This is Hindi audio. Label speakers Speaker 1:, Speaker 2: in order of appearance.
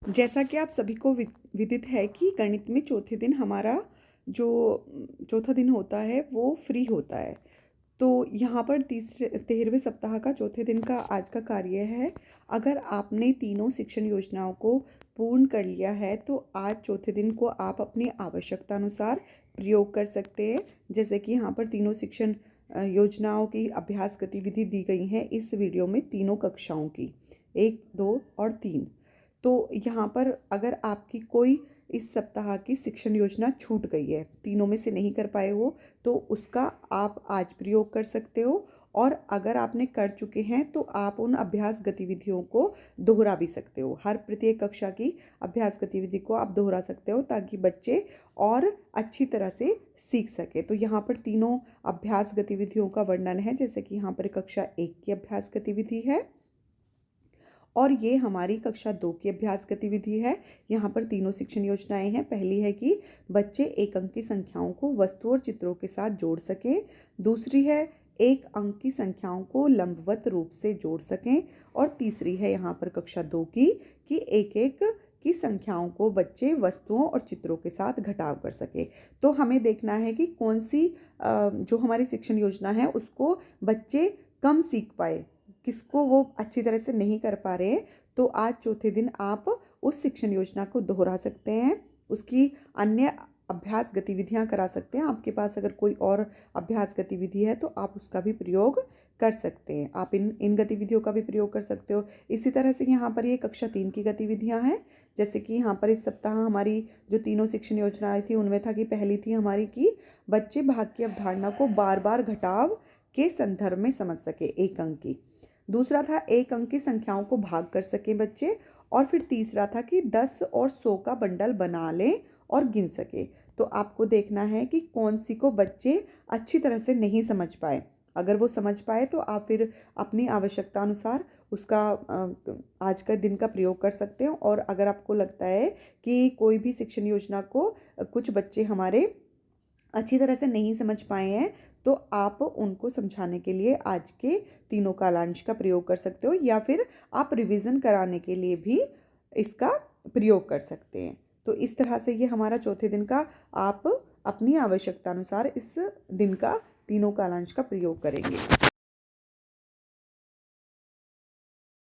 Speaker 1: जैसा कि आप सभी को विदित है कि गणित में चौथे दिन हमारा जो चौथा दिन होता है वो फ्री होता है। तो यहाँ पर 13वें सप्ताह का चौथे दिन का आज का कार्य है। अगर आपने तीनों शिक्षण योजनाओं को पूर्ण कर लिया है तो आज चौथे दिन को आप अपनी आवश्यकता अनुसार प्रयोग कर सकते हैं। जैसे कि यहाँ पर तीनों शिक्षण योजनाओं की अभ्यास गतिविधि दी गई हैं इस वीडियो में, तीनों कक्षाओं की 1, 2 और 3। तो यहाँ पर अगर आपकी कोई इस सप्ताह की शिक्षण योजना छूट गई है, तीनों में से नहीं कर पाए हो, तो उसका आप आज प्रयोग कर सकते हो। और अगर आपने कर चुके हैं तो आप उन अभ्यास गतिविधियों को दोहरा भी सकते हो। हर प्रत्येक कक्षा की अभ्यास गतिविधि को आप दोहरा सकते हो ताकि बच्चे और अच्छी तरह से सीख सके। तो यहाँ पर तीनों अभ्यास गतिविधियों का वर्णन है। जैसे कि यहाँ पर कक्षा 1 की अभ्यास गतिविधि है और ये हमारी कक्षा 2 की अभ्यास गतिविधि है। यहाँ पर तीनों शिक्षण योजनाएं हैं। पहली है कि बच्चे एक अंक की संख्याओं को वस्तु और चित्रों के साथ जोड़ सकें। दूसरी है एक अंक की संख्याओं को लंबवत रूप से जोड़ सकें। और तीसरी है यहाँ पर कक्षा 2 की कि एक एक की संख्याओं को बच्चे वस्तुओं और चित्रों के साथ घटाव कर सके। तो हमें देखना है कि कौन सी जो हमारी शिक्षण योजना है उसको बच्चे कम सीख पाए, किसको वो अच्छी तरह से नहीं कर पा रहे हैं। तो आज चौथे दिन आप उस शिक्षण योजना को दोहरा सकते हैं, उसकी अन्य अभ्यास गतिविधियां करा सकते हैं। आपके पास अगर कोई और अभ्यास गतिविधि है तो आप उसका भी प्रयोग कर सकते हैं। आप इन गतिविधियों का भी प्रयोग कर सकते हो। इसी तरह से यहाँ पर ये कक्षा 3 की गतिविधियां हैं। जैसे कि यहाँ पर इस सप्ताह हमारी जो तीनों शिक्षण योजनाएं थी उनमें था कि पहली थी हमारी कि बच्चे भाग की अवधारणा को बार बार घटाव के संदर्भ में समझ सके, एक अंक की। दूसरा था एक अंक की संख्याओं को भाग कर सकें बच्चे। और फिर तीसरा था कि 10 और 100 का बंडल बना लें और गिन सके। तो आपको देखना है कि कौन सी को बच्चे अच्छी तरह से नहीं समझ पाए। अगर वो समझ पाए तो आप फिर अपनी आवश्यकता अनुसार उसका आज का दिन का प्रयोग कर सकते हो। और अगर आपको लगता है कि कोई भी शिक्षण योजना को कुछ बच्चे हमारे अच्छी तरह से नहीं समझ पाए हैं तो आप उनको समझाने के लिए आज के तीनों कालांश का प्रयोग कर सकते हो, या फिर आप रिवीजन कराने के लिए भी इसका प्रयोग कर सकते हैं। तो इस तरह से ये हमारा चौथे दिन का आप अपनी आवश्यकता अनुसार इस दिन का तीनों कालांश का प्रयोग करेंगे।